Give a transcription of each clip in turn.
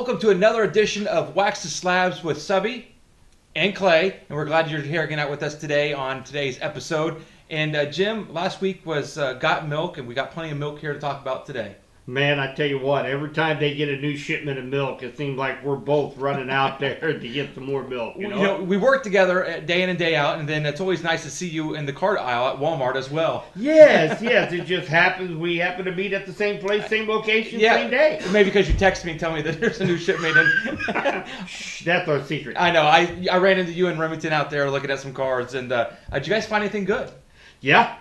welcome to another edition of Wax the Slabs with Subby and Clay, and we're glad you're here hanging out with us today on today's episode. And Jim, last week was Got Milk, and we got plenty of milk here to talk about today. Man, I tell you what, every time they get a new shipment of milk, it seems like we're both running out there to get some more milk. You know, we work together day in and day out, and then it's always nice to see you in the cart aisle at Walmart as well. Yes, it just happens. We happen to meet at the same place, same location, same day. Maybe because you text me and tell me that there's a new shipment. Shh, that's our secret. I know. I ran into you in Remington out there looking at some cards, and did you guys find anything good? Yeah,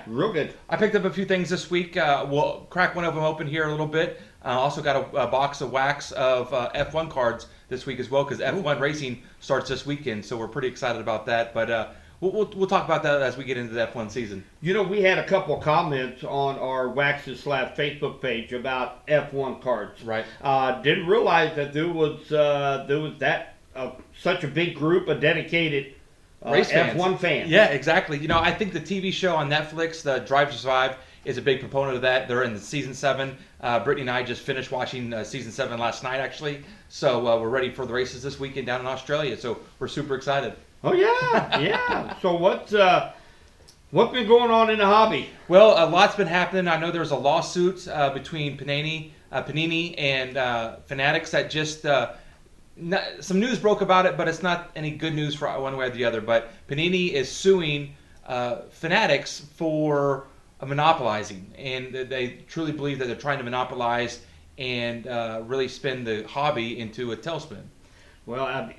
real good. I picked up a few things this week. We'll crack one of them open here a little bit. Also got a box of wax of F1 cards this week as well, because F1 racing starts this weekend, so we're pretty excited about that. But we'll talk about that as we get into the F1 season. You know, we had a couple of comments on our Wax the Slabs Facebook page about F1 cards. Right. Didn't realize that there was such a big group of dedicated race fans. F1 fans. Yeah, exactly. You know, I think the TV show on Netflix, the Drive to Survive, is a big proponent of that. They're in the season 7. Brittany and I just finished watching season 7 last night, actually. So we're ready for the races this weekend down in Australia. So we're super excited. Oh yeah. So what's been going on in the hobby? Well, a lot's been happening. I know there was a lawsuit between Panini and Fanatics that just. Some news broke about it, but it's not any good news for one way or the other. But Panini is suing Fanatics for monopolizing, and they truly believe that they're trying to monopolize and really spin the hobby into a tailspin. Well,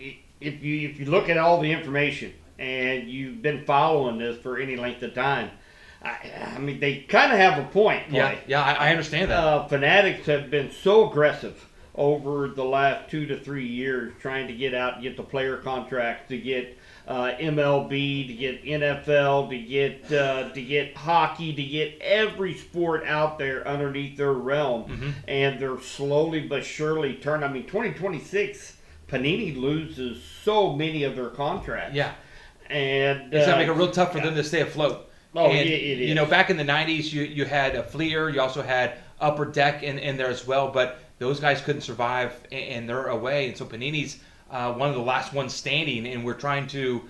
if you look at all the information and you've been following this for any length of time, I mean, they kind of have a point. Yeah, I understand that. Fanatics have been so aggressive over the last 2 to 3 years, trying to get out and get the player contracts, to get MLB, to get NFL, to get hockey, to get every sport out there underneath their realm. Mm-hmm. And they're slowly but surely turning. I mean, 2026, Panini loses so many of their contracts. Yeah. And it's going to make it real tough for them to stay afloat. Oh, and, it is. You know, back in the 90s, you had a Fleer, you also had Upper Deck in there as well, but those guys couldn't survive, and they're away. And so Panini's one of the last ones standing, and we're trying to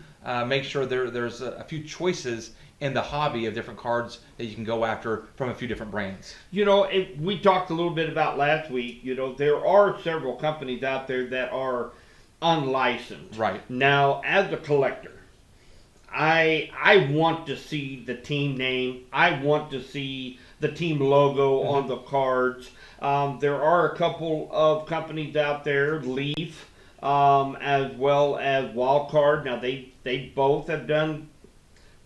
make sure there's a few choices in the hobby of different cards that you can go after from a few different brands. You know, we talked a little bit about last week. You know, there are several companies out there that are unlicensed. Right. Now, as a collector, I want to see the team name. I want to see the team logo on the cards. There are a couple of companies out there, Leaf, as well as Wildcard. Now, they both have done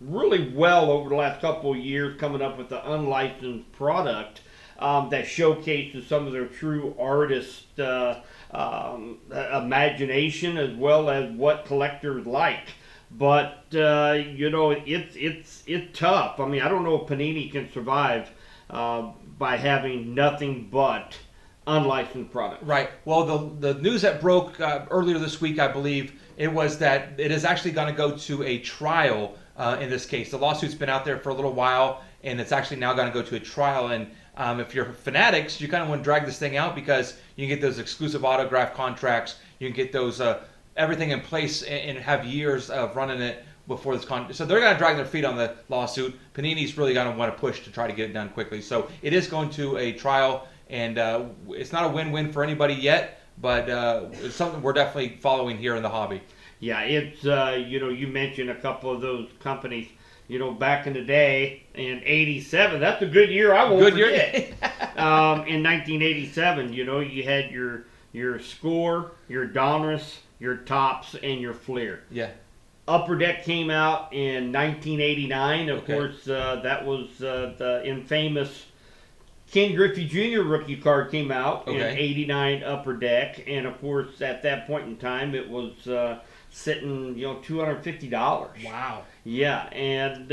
really well over the last couple of years, coming up with the unlicensed product that showcases some of their true artist imagination, as well as what collectors like. But you know, it's tough. I mean, I don't know if Panini can survive by having nothing but unlicensed products. Right. Well, the news that broke earlier this week, I believe, it was that it is actually going to go to a trial in this case. The lawsuit's been out there for a little while, and it's actually now going to go to a trial. And if you're Fanatics, you kind of want to drag this thing out because you can get those exclusive autograph contracts. You can get those everything in place and have years of running it before this so they're going to drag their feet on the lawsuit. Panini's really going to want to push to try to get it done quickly. So it is going to a trial, and it's not a win-win for anybody yet, but it's something we're definitely following here in the hobby. Yeah, it's you know, you mentioned a couple of those companies. You know, back in the day in '87, that's a good year. I won't forget. In 1987, you know, you had your Score, your Donruss, your Topps, and your Fleer. Yeah. Upper Deck came out in 1989. Of course, that was the infamous Ken Griffey Jr. rookie card came out in '89 Upper Deck, and of course, at that point in time, it was sitting, you know, $250. Wow. Yeah, and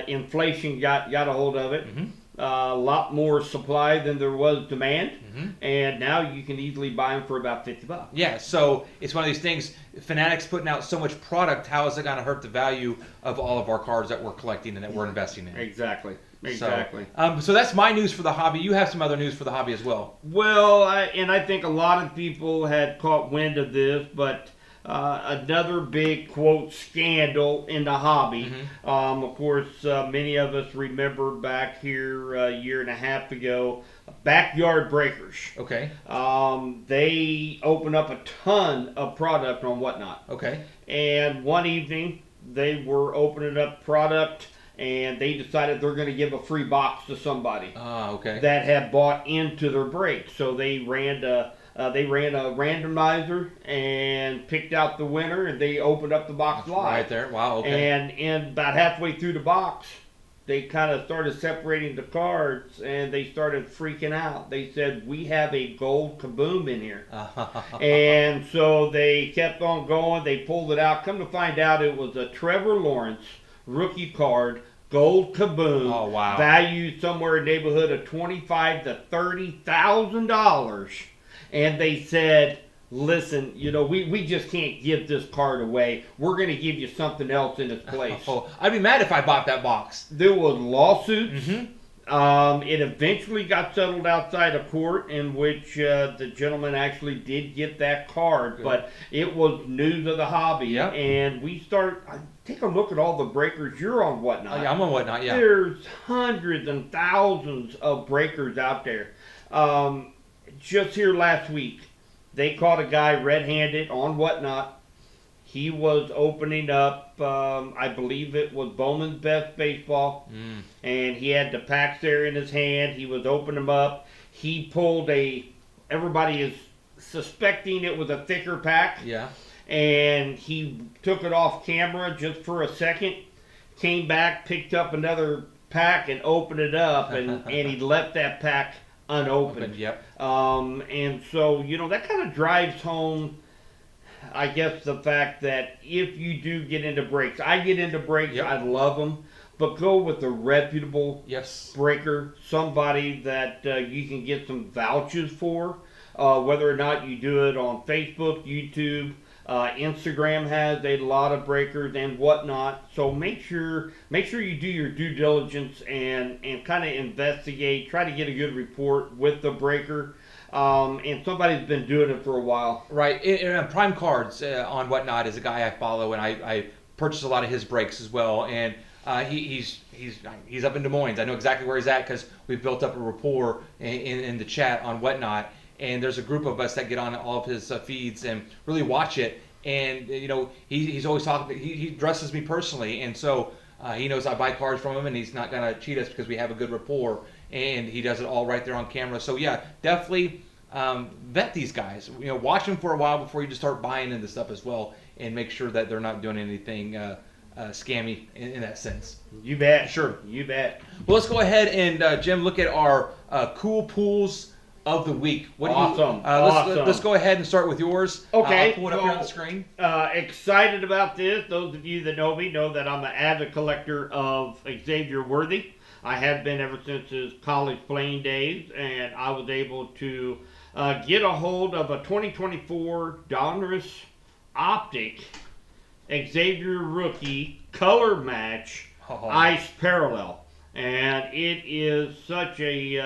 inflation got a hold of it. Mm-hmm. a lot more supply than there was demand, Mm-hmm. and now you can easily buy them for about $50. Yeah, so it's one of these things. Fanatics putting out so much product. How is it going to hurt the value of all of our cards that we're collecting and that we're investing in? Exactly. Exactly. So that's my news for the hobby. You have some other news for the hobby as well. Well, I think a lot of people had caught wind of this, but another big quote scandal in the hobby. Mm-hmm. Of course, many of us remember back here a year and a half ago, Backyard Breakers. Okay. They opened up a ton of product on Whatnot. Okay. And one evening, they were opening up product, and they decided they're going to give a free box to somebody Okay. that had bought into their break. So they ran a randomizer and picked out the winner, and they opened up the box live. Right there. Wow. Okay. And about halfway through the box, they kind of started separating the cards, and they started freaking out. They said, "We have a gold kaboom in here." And so they kept on going. They pulled it out. Come to find out, it was a Trevor Lawrence rookie card, gold kaboom. Oh, wow. Valued somewhere in the neighborhood of $25,000 to $30,000. And they said, "Listen, we just can't give this card away. We're going to give you something else in its place." Oh, I'd be mad if I bought that box. There was lawsuits. Mm-hmm. It eventually got settled outside of court, in which the gentleman actually did get that card. Good. But it was news of the hobby. Yep. And we take a look at all the breakers. You're on Whatnot. Oh, yeah, I'm on Whatnot. Yeah. There's hundreds and thousands of breakers out there. Just here last week, they caught a guy red-handed on Whatnot. He was opening up, I believe it was Bowman's Best Baseball, and he had the packs there in his hand. He was opening them up. He pulled everybody is suspecting it was a thicker pack. Yeah. And he took it off camera just for a second, came back, picked up another pack and opened it up, and he left that pack unopened. Yep. And so, that kind of drives home, I guess, the fact that if you do get into breaks, I get into breaks, Yep. I love them, but go with a reputable Yes. breaker, somebody that you can get some vouchers for, whether or not you do it on Facebook, YouTube. Instagram has a lot of breakers and Whatnot, so make sure you do your due diligence and kind of investigate, try to get a good report with the breaker, and somebody's been doing it for a while. Right. Prime Cards on Whatnot is a guy I follow, and I purchase a lot of his breaks as well. And he's up in Des Moines. I know exactly where he's at because we've built up a rapport in the chat on Whatnot. And there's a group of us that get on all of his feeds and really watch it. And he's always talking. He dresses me personally, and so he knows I buy cards from him, and he's not gonna cheat us because we have a good rapport. And he does it all right there on camera. So yeah, definitely vet these guys. Watch them for a while before you just start buying into stuff as well, and make sure that they're not doing anything scammy in that sense. You bet. Sure. You bet. Well, let's go ahead and Jim, look at our cool pools of the week. Awesome. Let's go ahead and start with yours. Okay. I'll pull it up here on the screen. Excited about this. Those of you that know me know that I'm an avid collector of Xavier Worthy. I have been ever since his college playing days, and I was able to get a hold of a 2024 Donruss Optic Xavier Rookie Color Match Ice Parallel. And it is such an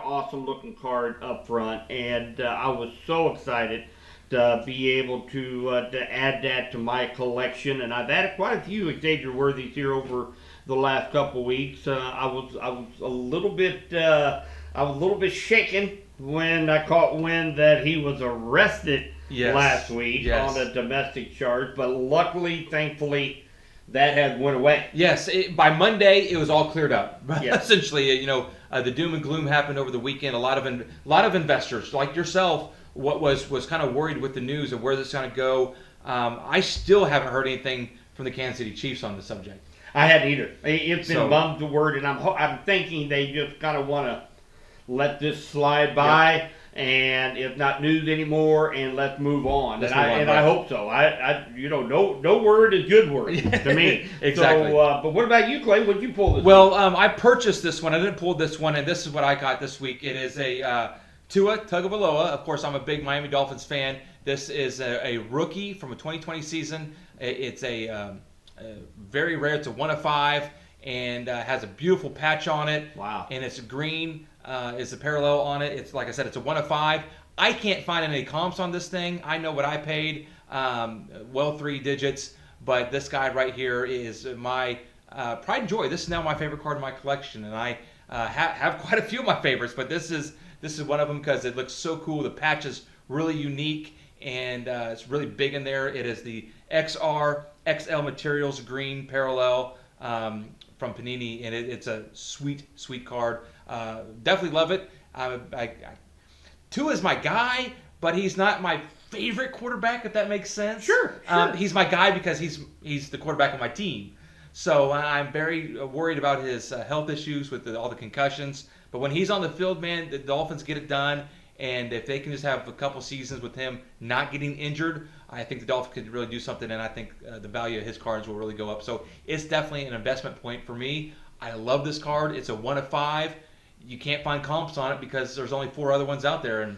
awesome looking card up front, and I was so excited to be able to add that to my collection. And I've added quite a few Xavier Worthies here over the last couple weeks. I was a little bit shaken when I caught wind that he was arrested last week on a domestic charge, but luckily, thankfully, that had went away. Yes, by Monday it was all cleared up. Yes. Essentially, the doom and gloom happened over the weekend. A lot of investors like yourself, was kind of worried with the news of where this is going to go. I still haven't heard anything from the Kansas City Chiefs on the subject. I hadn't either. It's been bummed to word, and I'm thinking they just kind of want to let this slide by. and it's not news anymore, and let's move on. Let's and move on, and right. I hope so. No word is good word to me. Exactly. So, but what about you, Clay? What'd you pull this Well, week? I purchased this one. I didn't pull this one, and this is what I got this week. It is a Tua Tagovailoa. Of course, I'm a big Miami Dolphins fan. This is a rookie from a 2020 season. It's a very rare. It's a 1 of 5, and has a beautiful patch on it. Wow. And it's green. Is the parallel on it. It's like I said, it's a 1 of 5. I can't find any comps on this thing. I know what I paid. Well, 3 digits. But this guy right here is my pride and joy. This is now my favorite card in my collection, and I have quite a few of my favorites. But this is one of them because it looks so cool. The patch is really unique, and it's really big in there. It is the XL Materials green parallel from Panini, and it's a sweet card. Definitely love it. Tua is my guy, but he's not my favorite quarterback, if that makes sense. Sure. He's my guy because he's the quarterback of my team. So I'm very worried about his health issues with all the concussions. But when he's on the field, man, the Dolphins get it done. And if they can just have a couple seasons with him not getting injured, I think the Dolphins could really do something. And I think the value of his cards will really go up. So it's definitely an investment point for me. I love this card. It's a 1 of 5. You can't find comps on it because there's only 4 other ones out there.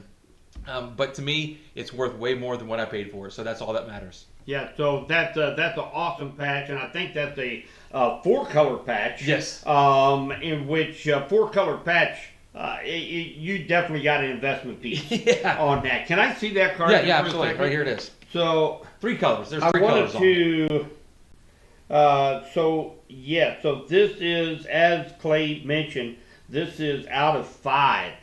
But to me, it's worth way more than what I paid for it. So that's all that matters. Yeah, so that's an awesome patch, and I think that's a 4-color patch. Yes. In which 4-color patch, you definitely got an investment piece Yeah. on that. Can I see that card? Yeah, just for a absolutely. second? Right here it is. So 3 colors. There's I 3 wanted colors on it. to. So this is, as Clay mentioned, this is out of 5.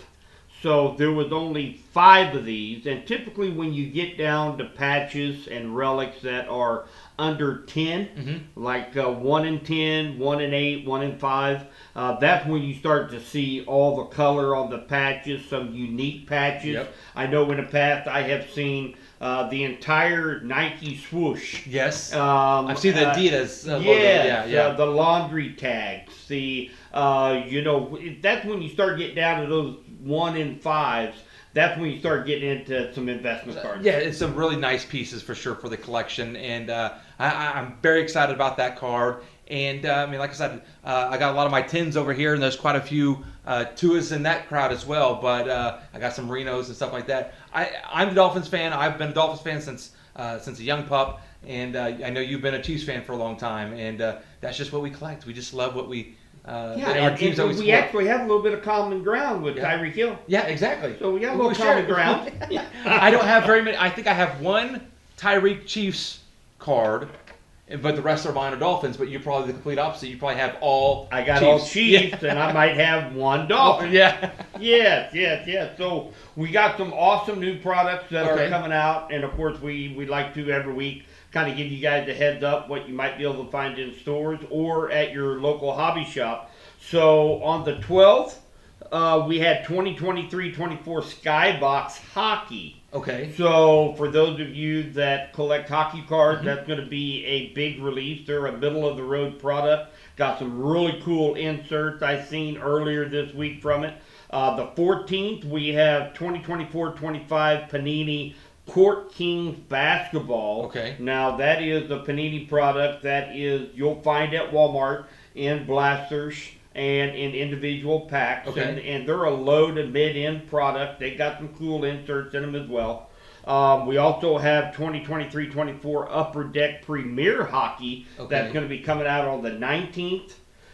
So there was only 5 of these, and typically when you get down to patches and relics that are under 10, like 1 in 10, 1 in 8, 1 in 5, that's when you start to see all the color on the patches, some unique patches. Yep. I know in the past I have seen the entire Nike swoosh. Yes. Um, I've seen the Adidas logo. yes, Yeah. the laundry tags. That's when you start getting down to those 1 in 5s. That's when you start getting into some investment cards. Yeah, it's some really nice pieces for sure for the collection, and I'm very excited about that card. And I mean, like I said, I got a lot of my 10s over here, and there's quite a few 2s in that crowd as well. But I got some Renos and stuff like that. I'm a Dolphins fan. I've been a Dolphins fan since a young pup, and I know you've been a Chiefs fan for a long time, and that's just what we collect. We just love what we. Our teams always we actually have a little bit of common ground with Tyreek Hill. Yeah, exactly. So we got a little common ground. I don't have very many. I think I have one Tyreek Chiefs card, but the rest are mine are Dolphins. But you're probably the complete opposite. You probably have all. I got Chiefs. all Chiefs, and I might have one Dolphin. Yeah. Yes. So we got some awesome new products that are Okay. coming out, and of course we like to every week kind of give you guys a heads up what you might be able to find in stores or at your local hobby shop. So on the 12th, we had 2023-24 Skybox Hockey. Okay. So for those of you that collect hockey cards, that's going to be a big release. They're a middle-of-the-road product. Got some really cool inserts I seen earlier this week from it. The 14th, we have 2024-25 Panini Court Kings Basketball. Okay. Now, that is the Panini product that you'll find at Walmart in blasters and in individual packs. Okay. And they're a low to mid-end product. They got some cool inserts in them as well. We also have 2023-24 Upper Deck Premier Hockey. Okay. That's going to be coming out on the 19th.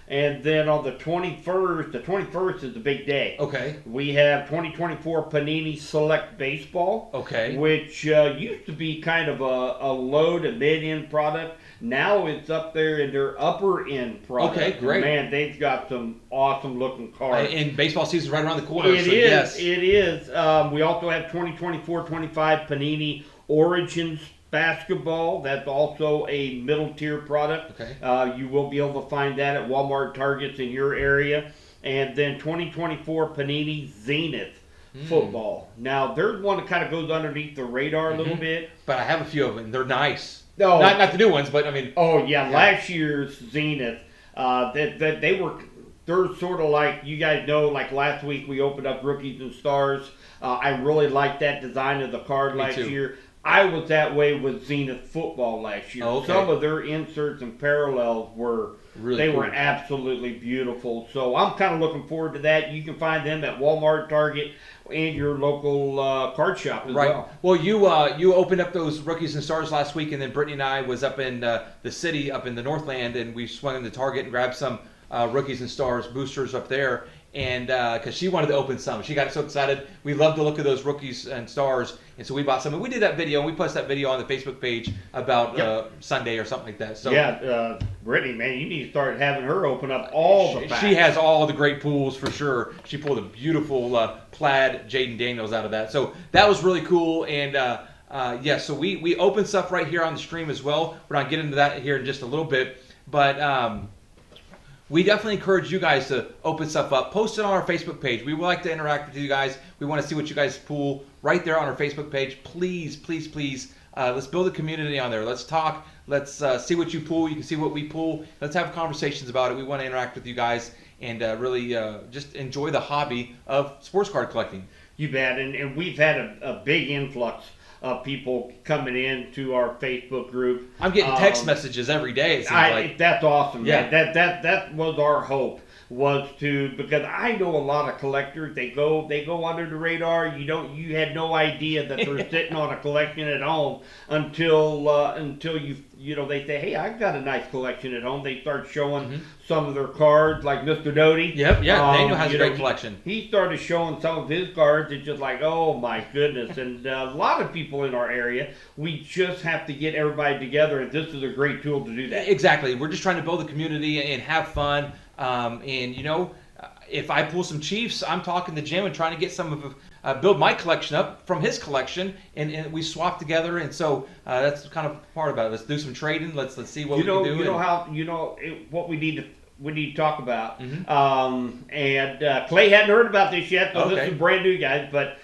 And then on the 21st is the big day. Okay. We have 2024 Panini Select Baseball. Okay. Which used to be kind of a low to mid-end product. Now it's up there in their upper end product. Okay, great. Man, they've got some awesome looking cards. And baseball season's right around the corner. It so is. Yes. It is. We also have 2024-25 Panini Origins Basketball. That's also a middle tier product. Okay. You will be able to find that at Walmart, Targets in your area. And then 2024 Panini Zenith Football. Now, there's one that kind of goes underneath the radar a little bit. But I have a few of them. They're nice. No. Not the new ones, but I mean. Oh, yeah. Last year's Zenith, they were they're sort of like, you guys know, like last week we opened up Rookies and Stars. I really liked that design of the card last too. year. I was that way with Zenith Football last year. Oh, okay. Some of their inserts and parallels were Really cool. were absolutely beautiful. So I'm kind of looking forward to that. You can find them at Walmart, Target, and your local card shop as Right. well. Well, you opened up those Rookies and Stars last week, and then Brittany and I was up in the city, up in the Northland, and we swung into Target and grabbed some Rookies and Stars boosters up there. And because she wanted to open some, she got so excited. We love the look of those Rookies and Stars, and so we bought some. And we did that video, and we posted that video on the Facebook page about Sunday or something like that. So yeah, Brittany, man, you need to start having her open up all the packs. she has all the great pools for sure. She pulled a beautiful plaid Jaden Daniels out of that. So that was really cool. And yeah, so we open stuff right here on the stream as well. We're not getting into that here in just a little bit, but we definitely encourage you guys to open stuff up. Post it on our Facebook page. We would like to interact with you guys. We want to see what you guys pull right there on our Facebook page. Please, please, please, let's build a community on there. Let's talk. Let's see what you pull. You can see what we pull. Let's have conversations about it. We want to interact with you guys and really just enjoy the hobby of sports card collecting. You bet. And we've had a big influx of people coming into our Facebook group. I'm getting text messages every day. It seems like that's awesome. Yeah. Man. That was our hope, was to, because I know a lot of collectors, they go under the radar. You had no idea that they're sitting on a collection at home until they say, hey, I've got a nice collection at home. They start showing some of their cards, like Mr. Doty. Yep, yeah. Daniel has a great collection. He started showing some of his cards. It's just like, oh my goodness. And a lot of people in our area, we just have to get everybody together, and this is a great tool to do that. Exactly. We're just trying to build a community and have fun. And if I pull some Chiefs, I'm talking to Jim and trying to get some of build my collection up from his collection, and we swap together. And so that's kind of part about it. Let's do some trading. Let's see what we can do. What we need to talk about. And Clay hadn't heard about this yet, so this is brand new, guys. But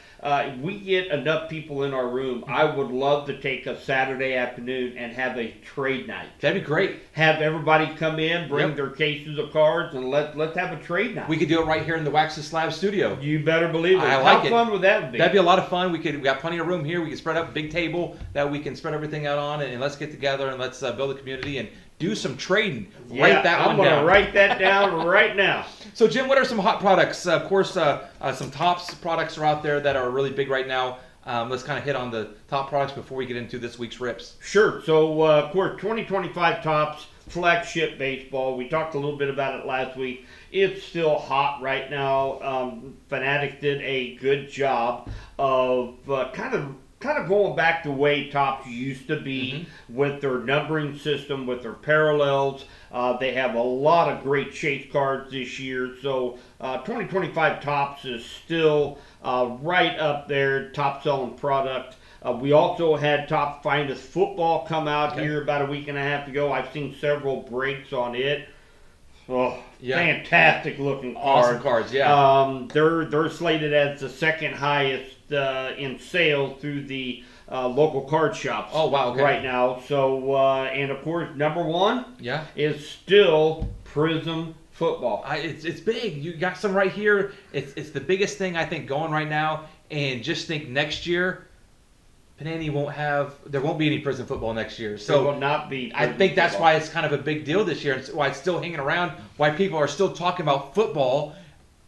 we get enough people in our room. I would love to take a Saturday afternoon and have a trade night. That'd be great. Have everybody come in, bring their cases of cards, and let's have a trade night. We could do it right here in the Wax the Slabs studio. You better believe it. I like How fun would that be? That'd be a lot of fun. We got plenty of room here. We can spread up a big table that we can spread everything out on, and let's get together and let's build a community and do some trading. Write that one down. I'm going to write that down right now. So, Jim, what are some hot products? Of course, some Topps products are out there that are really big right now. Let's kind of hit on the top products before we get into this week's rips. Sure. So, of course, 2025 Topps flagship baseball. We talked a little bit about it last week. It's still hot right now. Fanatics did a good job of kind of going back the way Topps used to be with their numbering system, with their parallels. They have a lot of great chase cards this year. So 2025 Topps is still right up there, top selling product. We also had Topps Finest Football come out here about a week and a half ago. I've seen several breaks on it. Oh, fantastic looking cards. Awesome cards, yeah. They're slated as the second highest in sales through the local card shops. Oh, wow, okay. Right now. So, and of course, number one is still Prism Football. It's big. You got some right here. It's the biggest thing I think going right now. And just think next year, Panini there won't be any Prism Football next year. So there will not be. I think that's why it's kind of a big deal this year. And why it's still hanging around. Why people are still talking about football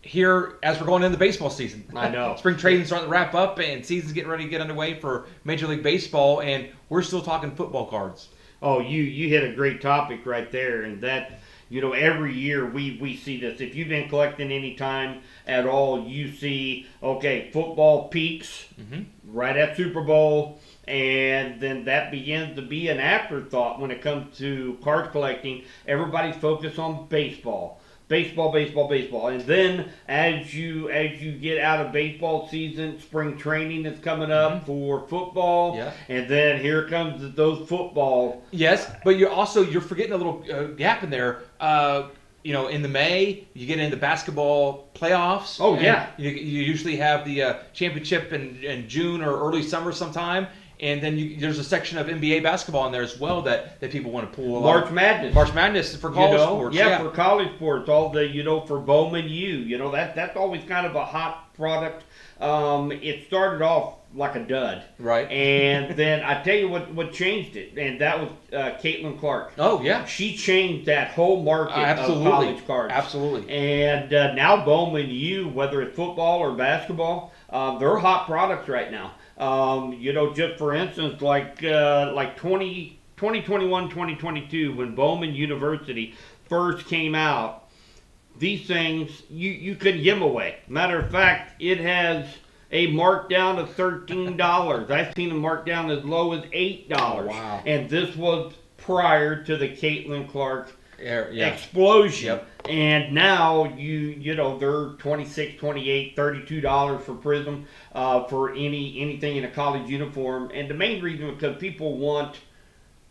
here as we're going into the baseball season. I know. Spring trading's starting to wrap up and season's getting ready to get underway for Major League Baseball, and we're still talking football cards. Oh, you hit a great topic right there, and that, every year we see this. If you've been collecting any time at all, you see, football peaks right at Super Bowl, and then that begins to be an afterthought when it comes to card collecting. Everybody's focused on baseball. Baseball. And then as you get out of baseball season, spring training is coming up for football. Yeah. And then here comes those football. Yes, but you're forgetting a little gap in there. In the May, you get into basketball playoffs. Oh, yeah. You usually have the championship in June or early summer sometime. And then there's a section of NBA basketball in there as well that people want to pull. March Madness. March Madness for college sports. Yeah, for college sports. All the, for Bowman U. That's always kind of a hot product. It started off like a dud. Right. And then I tell you what changed it, and that was Caitlin Clark. Oh, yeah. She changed that whole market of college cards. Absolutely. And now Bowman U, whether it's football or basketball, they're hot products right now. Just for instance, like 2021, 2022, when Bowman University first came out, these things, you couldn't give them away. Matter of fact, it has a markdown of $13. I've seen them marked down as low as $8. Oh, wow. And this was prior to the Caitlin Clark explosion. Yep. And now they're $26, $28, $32 for Prism for anything in a college uniform. And the main reason is because people want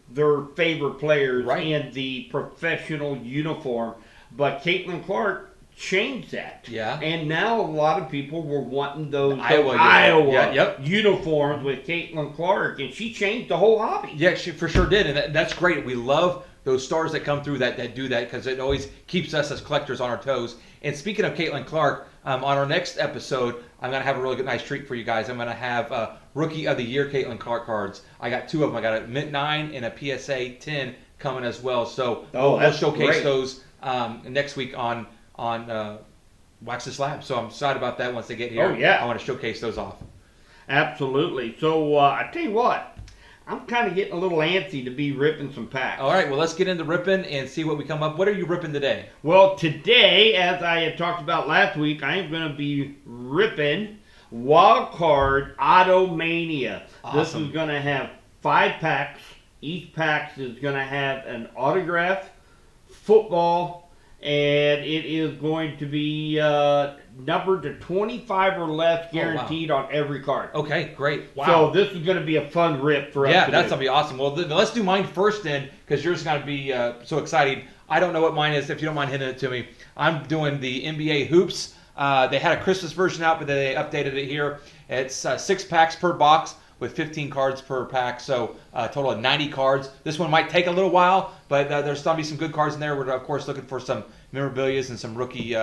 their favorite players in the professional uniform. But Caitlin Clark changed that. Yeah. And now a lot of people were wanting those Iowa uniforms with Caitlin Clark, and she changed the whole hobby. Yeah, she for sure did, and that's great. We love those stars that come through that do that because it always keeps us as collectors on our toes. And speaking of Caitlin Clark, on our next episode, I'm going to have a really nice treat for you guys. I'm going to have Rookie of the Year Caitlin Clark cards. I got two of them. I got a Mint 9 and a PSA 10 coming as well. So we'll showcase those next week on Wax the Slabs. So I'm excited about that once they get here. Oh, yeah. I want to showcase those off. Absolutely. So I tell you what, I'm kind of getting a little antsy to be ripping some packs. All right, well, let's get into ripping and see what we come up. What are you ripping today? Well, today, as I had talked about last week, I am going to be ripping Wild Card Automania. Awesome. This is going to have 5 packs. Each pack is going to have an autograph, football, and it is going to be numbered to 25 or less guaranteed on every card. Okay, great. Wow. So this is going to be a fun rip for us. Yeah, that's going to be awesome. Well, let's do mine first then, because yours is going to be so exciting. I don't know what mine is. If you don't mind hitting it to me, I'm doing the NBA Hoops. They had a Christmas version out, but they updated it here. It's 6 packs per box with 15 cards per pack, so a total of 90 cards. This one might take a little while, but there's going to be some good cards in there. We're, of course, looking for some memorabilia and some rookie,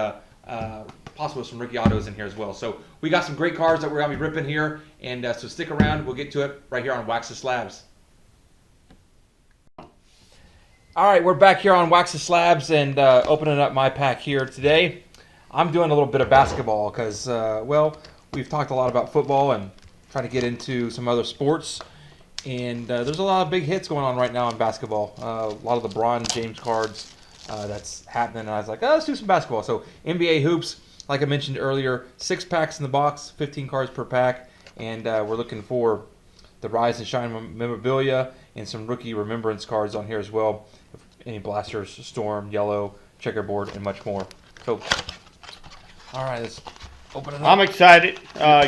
possibly some rookie autos in here as well. So we got some great cards that we're going to be ripping here, and so stick around. We'll get to it right here on Wax the Slabs. All right, we're back here on Wax the Slabs and opening up my pack here today. I'm doing a little bit of basketball because, we've talked a lot about football and trying to get into some other sports. And there's a lot of big hits going on right now in basketball. A lot of the LeBron James cards that's happening. And I was like, let's do some basketball. So NBA Hoops, like I mentioned earlier, 6 packs in the box, 15 cards per pack. And we're looking for the Rise and Shine memorabilia and some rookie remembrance cards on here as well. Any blasters, Storm, Yellow, Checkerboard, and much more. So, all right, let's open it up. I'm excited.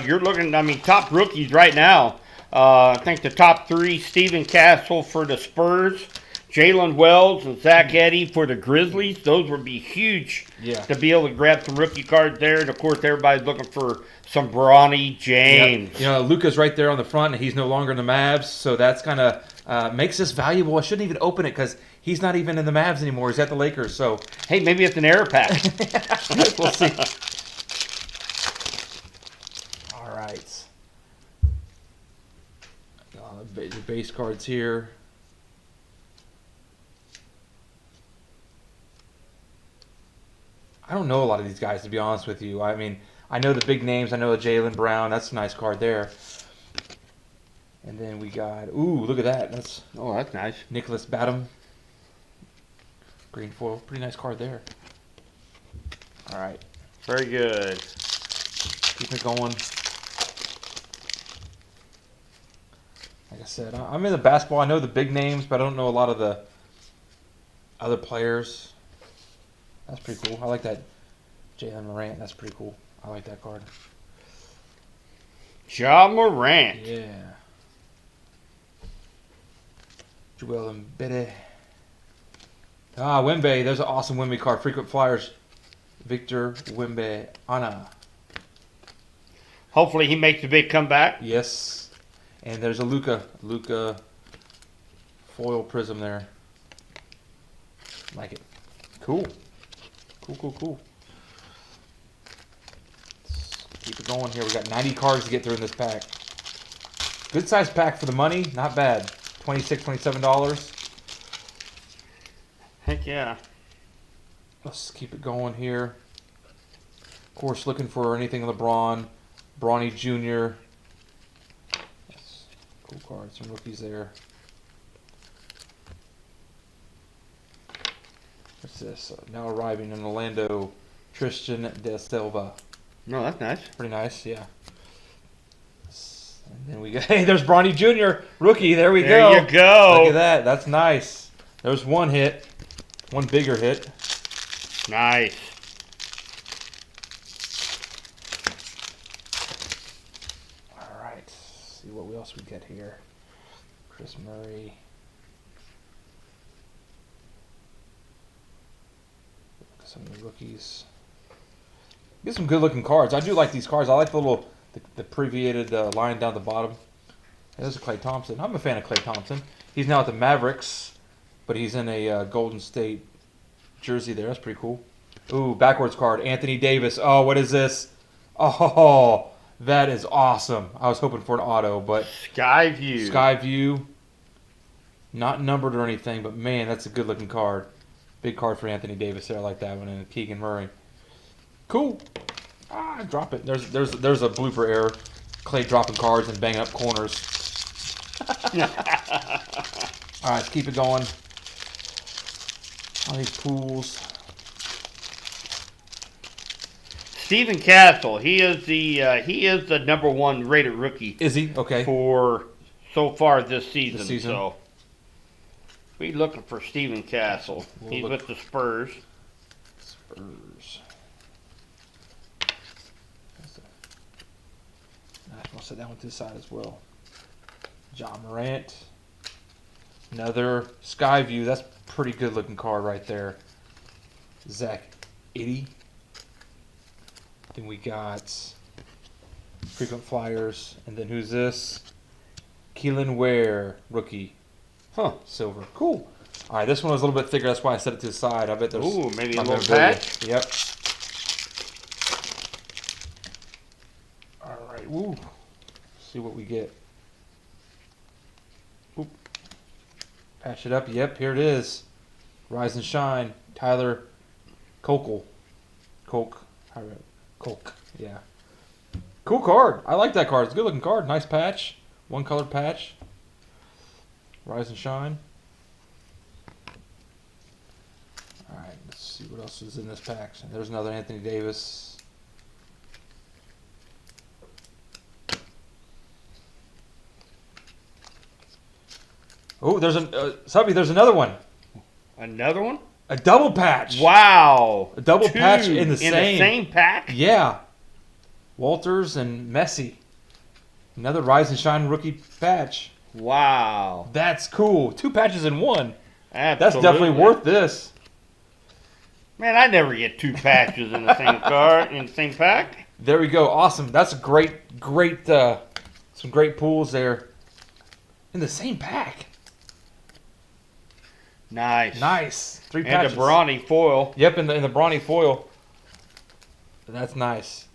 You're looking, top rookies right now. I think the top 3, Steven Castle for the Spurs, Jalen Wells and Zach Edey for the Grizzlies. Those would be huge to be able to grab some rookie cards there. And, of course, everybody's looking for some Bronny James. Yep. Luka's right there on the front, and he's no longer in the Mavs, so that's kind of makes this valuable. I shouldn't even open it because he's not even in the Mavs anymore. He's at the Lakers, so. Hey, maybe it's an error pack. We'll see. All right. The base cards here. I don't know a lot of these guys, to be honest with you. I mean, I know the big names. I know Jaylen Brown. That's a nice card there. And then we got, look at that. That's nice. Nicholas Batum. Green foil. Pretty nice card there. All right. Very good. Keep it going. Like I said, I'm in the basketball. I know the big names, but I don't know a lot of the other players. That's pretty cool. I like that Jalen Morant. That's pretty cool. I like that card. Ja Morant. Yeah. Joel Embiid. Wemby. There's an awesome Wemby card. Frequent Flyers. Victor Wembanyama. Hopefully he makes a big comeback. Yes. And there's a Luca foil prism there. Like it. Cool. Cool. Let's keep it going here. We got 90 cards to get through in this pack. Good size pack for the money. Not bad. $26, $27. Heck yeah. Let's keep it going here. Of course, looking for anything LeBron, Bronny Jr. That's cool cards, some rookies there. What's this? Now arriving in Orlando, Tristan De Silva. No, that's nice. Pretty nice, yeah. And then we got, hey, there's Bronny Jr. rookie. There we go. There you go. Look at that. That's nice. There's one hit, one bigger hit. Nice. All right. Let's see what else we get here. Chris Murray. Look at some of the rookies. Get some good looking cards. I do like these cards. I like the little the abbreviated line down the bottom. There's a Klay Thompson. I'm a fan of Klay Thompson. He's now at the Mavericks, but he's in a Golden State jersey there. That's pretty cool. Ooh, backwards card. Anthony Davis. Oh, what is this? Oh, that is awesome. I was hoping for an auto, but Skyview. Skyview. Not numbered or anything, but man, that's a good looking card. Big card for Anthony Davis there. I like that one. And Keegan Murray. Cool. Drop it. There's a blooper error. Clay dropping cards and banging up corners. All right, let's keep it going. All these pools. Stephen Castle. He is the #1 rated rookie. Is he? Okay. For so far this season. This season. So we looking for Stephen Castle. He's with the Spurs. I'll set that one to the side as well. John Morant. Another Skyview. That's a pretty good looking card right there. Zach Edey. Then we got frequent flyers. And then who's this? Keelan Ware, rookie. Huh. Silver. Cool. All right, this one was a little bit thicker. That's why I set it to the side. I bet there's... Ooh, maybe a I'm little gonna patch? Yep. All right. Woo. See what we get. Oop. Patch it up. Yep, here it is. Rise and Shine. Tyler Kolk. Kolk. Yeah. Cool card. I like that card. It's a good looking card. Nice patch. One colored patch. Rise and Shine. All right. Let's see what else is in this pack. There's another Anthony Davis. Oh, there's there's another one. Another one? A double patch. Wow. A double Two patch in the same pack? Yeah. Walters and Messi. Another Rise and Shine rookie patch. Wow. That's cool. 2 patches in one. Absolutely. That's definitely worth this. Man, I never get 2 patches in the same card, in the same pack. There we go. Awesome. That's a great, some great pools there. In the same pack. Nice. 3 And patches. the Bronny foil. Yep, in the Bronny foil. That's nice.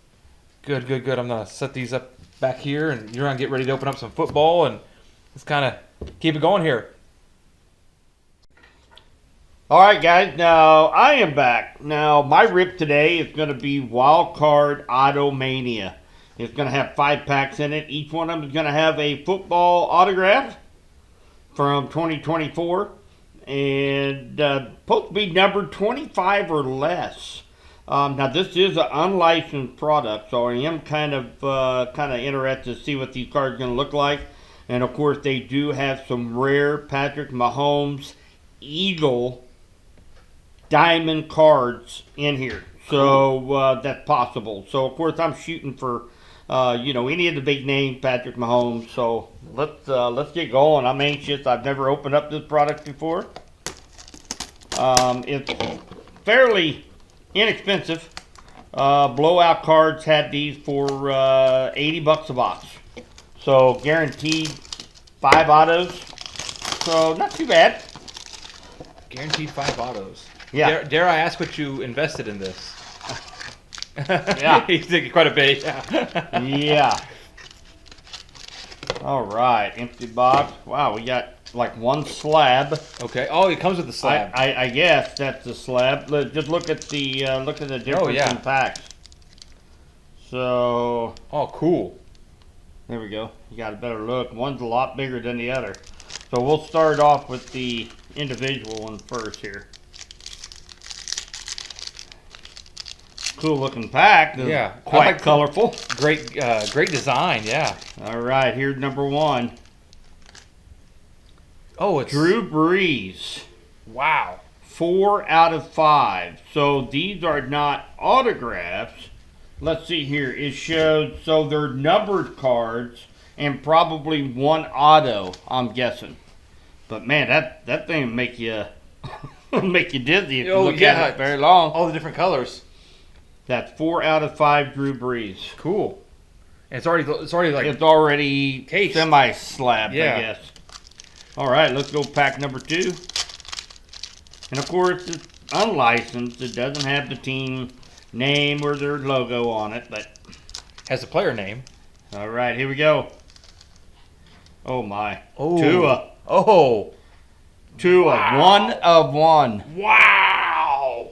Good. I'm going to set these up back here, and you're going to get ready to open up some football, and let's kind of keep it going here. All right, guys. Now, I am back. Now, my rip today is going to be Wild Card Auto Mania. It's going to have 5 packs in it. Each one of them is going to have a football autograph from 2024. And supposed to be numbered 25 or less. Now this is an unlicensed product, so I am kind of interested to see what these cards are going to look like. And of course, they do have some rare Patrick Mahomes Eagle diamond cards in here, so that's possible. So of course, I'm shooting for any of the big name Patrick Mahomes. So let's get going. I'm anxious. I've never opened up this product before. It's fairly inexpensive. Blowout cards had these for $80 a box. So guaranteed 5 autos. So not too bad. Guaranteed 5 autos. Yeah. Dare I ask what you invested in this? Yeah. He's thinking quite a bit. Yeah. Yeah. All right, empty box. Wow, we got like one slab. Okay. Oh, it comes with the slab. I guess that's the slab. Just look at the difference yeah. in packs. So Oh, cool. there we go. You got a better look. One's a lot bigger than the other. So we'll start off with the individual one first here. Cool looking pack. Yeah. Quite like colorful. Great design. Yeah. All right, here's number 1. Oh, it's Drew Brees. Wow. 4 out of 5. So these are not autographs. Let's see here. It shows, so they're numbered cards and probably 1 auto, I'm guessing. But man, that thing will make you make you dizzy if you look at it very long. All the different colors. That's 4 out of 5 Drew Brees. Cool. And it's already like It's already cased. semi-slabbed, Yeah. I guess. All right, let's go pack number 2. And of course, it's unlicensed. It doesn't have the team name or their logo on it, but has a player name. all right, here we go. Oh my. Oh. Tua. Oh. Tua. Wow. 1 of 1. Wow.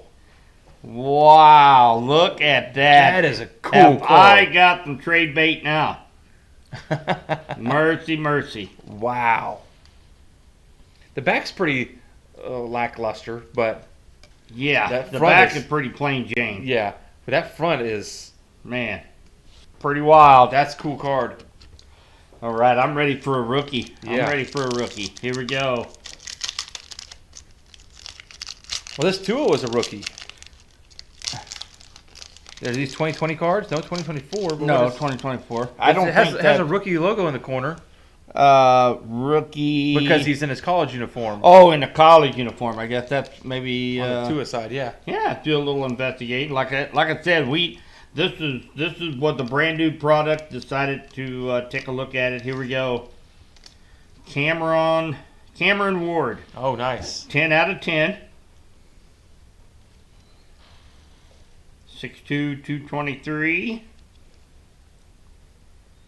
Wow, look at that. That is a cool Have I card. got some trade bait now. Mercy, mercy. Wow. The back's pretty lackluster, but Yeah, That the front back is- is pretty plain Jane. yeah. But that front is Man, pretty wild. that's a cool card. All right, I'm ready for a rookie. Yeah. I'm ready for a rookie. Here we go. Well, this Tua was a rookie. Are these 2020 cards? No, 2024. But No, what is- 2024. I don't it has, think it has a that rookie logo in the corner rookie because he's in his college uniform. Oh, in a college uniform. I guess that's maybe On the Tua side, yeah. yeah. Do a little investigating. Like I said, this is what the brand new product decided to take a look at it. Here we go. Cameron Ward, Oh, nice. 10 out of 10. 6'2", 223.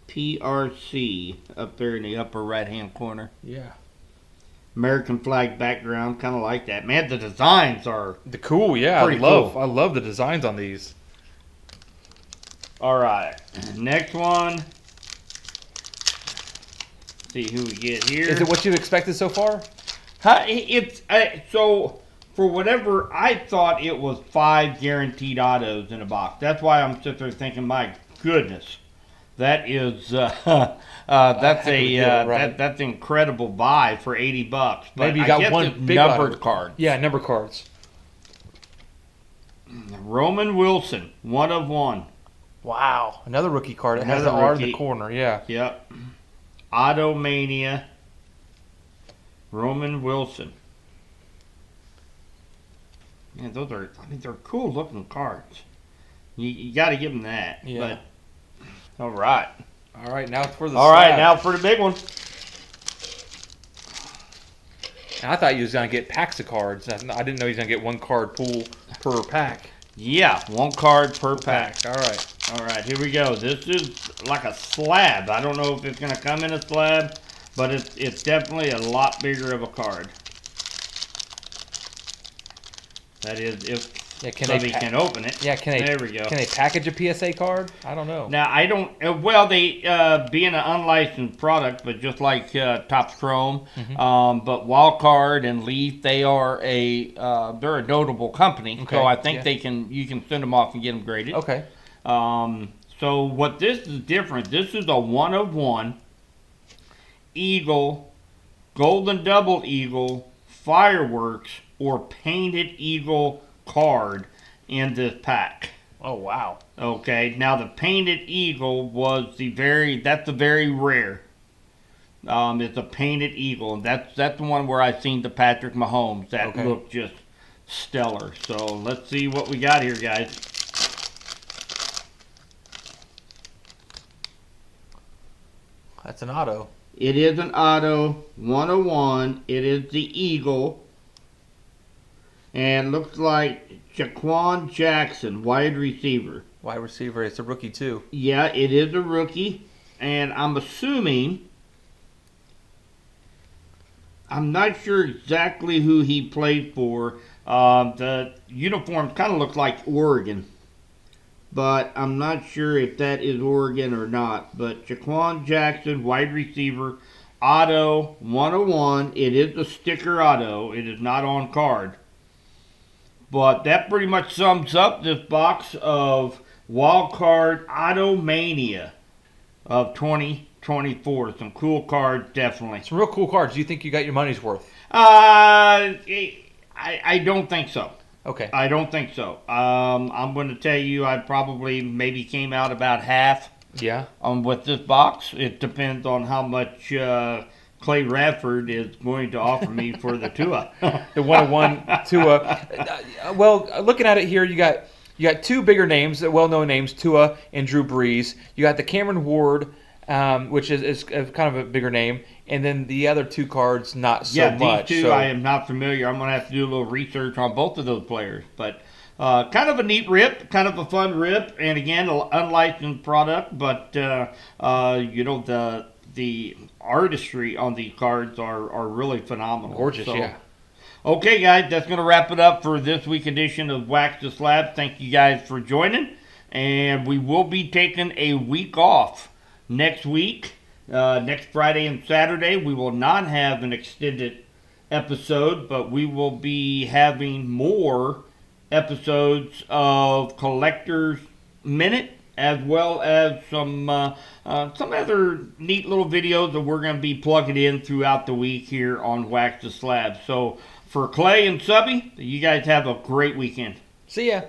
PRC up there in the upper right hand corner. Yeah. American flag background, kind of like that. Man, the designs are The cool, yeah. Pretty I cool. love the designs on these. all right. Next one. See who we get here. Is it what you expected so far? It's so for whatever I thought it was 5 guaranteed autos in a box. That's why I'm sitting there thinking, my goodness, that is that's heck of a deal, right. that's an incredible buy for $80. But Maybe you I got guess one it's big numbered auto. card. Yeah, number cards. Roman Wilson, 1 of 1. Wow. Another rookie card. It has Another the R in the rookie. corner, yeah. Yep. Automania. Roman Wilson. Man, they're cool looking cards. You got to give them that. Yeah. But all right. All right, now for the All right, slab. now for the big one. And I thought you was going to get packs of cards. I didn't know he was going to get 1 card pool per pack. Yeah, 1 card per pack. All right. All right, here we go. This is like a slab. I don't know if it's going to come in a slab, but it's definitely a lot bigger of a card. That is, if Yeah, somebody can open it. Yeah, There we go. Can they package a PSA card? I don't know. Now, I don't, well, they, being an unlicensed product, but just like Topps Chrome, Mm-hmm. but Wildcard and Leaf, they're a notable company. Okay, So I think yeah. you can send them off and get them graded. Okay. So what this is different, this is a 1 of 1 Eagle, Golden Double Eagle, Fireworks, or Painted Eagle card in this pack. Oh, wow. Okay, now the Painted Eagle was that's the very rare. It's a Painted Eagle, and that's the one where I seen the Patrick Mahomes that Okay. looked just stellar. So let's see what we got here, guys. That's an auto. It is an auto, 101. It is the Eagle. And looks like Jaquan Jackson, wide receiver. Wide receiver. It's a rookie too. Yeah, it is a rookie. And I'm assuming, I'm not sure exactly who he played for. The uniform kind of looks like Oregon. But I'm not sure if that is Oregon or not. But Jaquan Jackson, wide receiver, auto, 101. It is a sticker auto. It is not on card. But that pretty much sums up this box of Wild Card Auto Mania of 2024. Some cool cards, definitely. Some real cool cards. Do you think you got your money's worth? I don't think so. Okay. I don't think so. I'm going to tell you, I probably maybe came out about half. Yeah. With this box. It depends on how much Clay Radford is going to offer me for the Tua. The 101 Tua. Well, looking at it here, you got two bigger names, well-known names, Tua and Drew Brees. You got the Cameron Ward, which is kind of a bigger name, and then the other two cards not so much. These two I am not familiar. I'm going to have to do a little research on both of those players, but kind of a neat rip, kind of a fun rip, and again, an unlicensed product, but the artistry on these cards are really phenomenal. Gorgeous, yeah. Okay, guys, that's going to wrap it up for this week's edition of Wax the Slabs. Thank you guys for joining, and we will be taking a week off next week. Next Friday and Saturday, we will not have an extended episode, but we will be having more episodes of Collector's Minute, as well as some other neat little videos that we're going to be plugging in throughout the week here on Wax the Slabs. So for Clay and Subby, you guys have a great weekend. See ya.